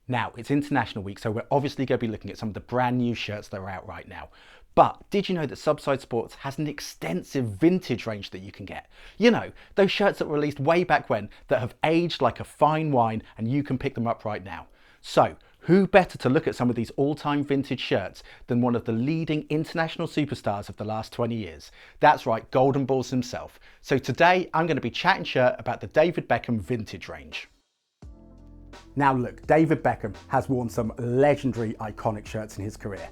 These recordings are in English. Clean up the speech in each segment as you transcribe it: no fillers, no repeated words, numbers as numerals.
Now, it's International Week, so we're obviously going to be looking at some of the brand new shirts that are out right now. But did you know that Subside Sports has an extensive vintage range that you can get? You know, those shirts that were released way back when that have aged like a fine wine and you can pick them up right now. So, who better to look at some of these all-time vintage shirts than one of the leading international superstars of the last 20 years? That's right, GoldenBalls himself. So today I'm going to be chatting shirt about the David Beckham vintage range. Now look, David Beckham has worn some legendary iconic shirts in his career.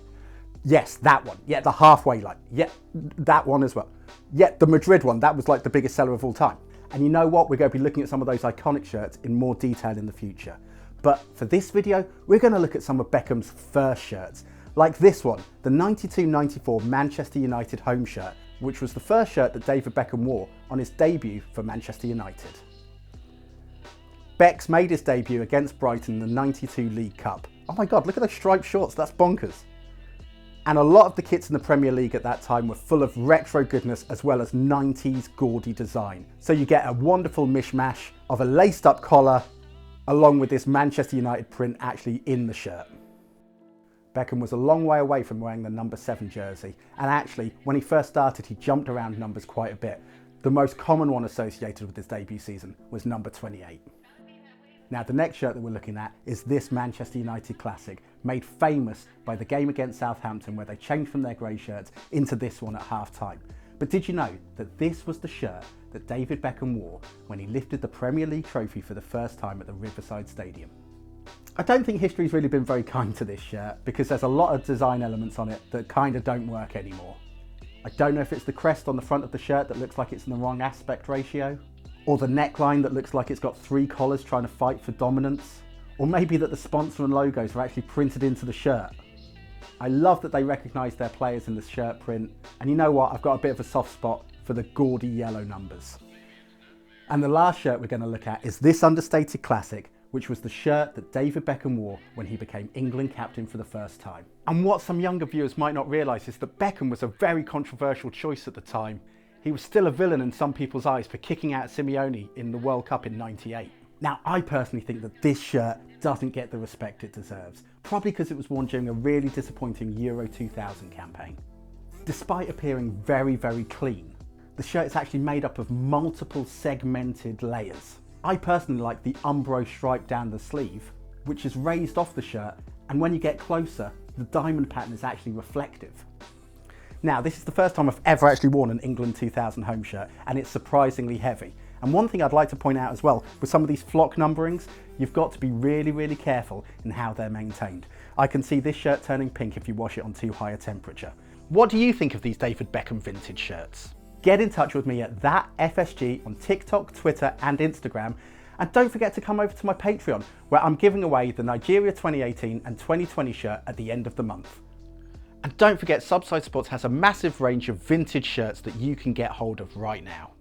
Yes, that one. Yeah, the halfway line. Yeah, that one as well. Yeah, the Madrid one, that was like the biggest seller of all time. And you know what? We're going to be looking at some of those iconic shirts in more detail in the future. But for this video, we're going to look at some of Beckham's first shirts. Like this one, the 92-94 Manchester United home shirt, which was the first shirt that David Beckham wore on his debut for Manchester United. Becks made his debut against Brighton in the 92 League Cup. Oh my God, look at those striped shorts, that's bonkers. And a lot of the kits in the Premier League at that time were full of retro goodness as well as 90s gaudy design. So you get a wonderful mishmash of a laced up collar along with this Manchester United print actually in the shirt. Beckham was a long way away from wearing the number 7 jersey, and actually when he first started he jumped around numbers quite a bit. The most common one associated with his debut season was number 28. Now the next shirt that we're looking at is this Manchester United classic, made famous by the game against Southampton where they changed from their grey shirts into this one at half time. But did you know that this was the shirt that David Beckham wore when he lifted the Premier League trophy for the first time at the Riverside Stadium? I don't think history's really been very kind to this shirt because there's a lot of design elements on it that kind of don't work anymore. I don't know if it's the crest on the front of the shirt that looks like it's in the wrong aspect ratio, or the neckline that looks like it's got 3 collars trying to fight for dominance, or maybe that the sponsor and logos are actually printed into the shirt. I love that they recognise their players in the shirt print, and you know what, I've got a bit of a soft spot for the gaudy yellow numbers. And the last shirt we're going to look at is this understated classic, which was the shirt that David Beckham wore when he became England captain for the first time. And what some younger viewers might not realise is that Beckham was a very controversial choice at the time. He was still a villain in some people's eyes for kicking out Simeone in the World Cup in '98. Now, I personally think that this shirt doesn't get the respect it deserves, probably because it was worn during a really disappointing Euro 2000 campaign. Despite appearing very, very clean, the shirt is actually made up of multiple segmented layers. I personally like the Umbro stripe down the sleeve, which is raised off the shirt, and when you get closer, the diamond pattern is actually reflective. Now, this is the first time I've ever actually worn an England 2000 home shirt, and it's surprisingly heavy. And one thing I'd like to point out as well, with some of these flock numberings, you've got to be really, really careful in how they're maintained. I can see this shirt turning pink if you wash it on too high a temperature. What do you think of these David Beckham vintage shirts? Get in touch with me at ThatFSG on TikTok, Twitter and Instagram. And don't forget to come over to my Patreon, where I'm giving away the Nigeria 2018 and 2020 shirt at the end of the month. And don't forget, Subside Sports has a massive range of vintage shirts that you can get hold of right now.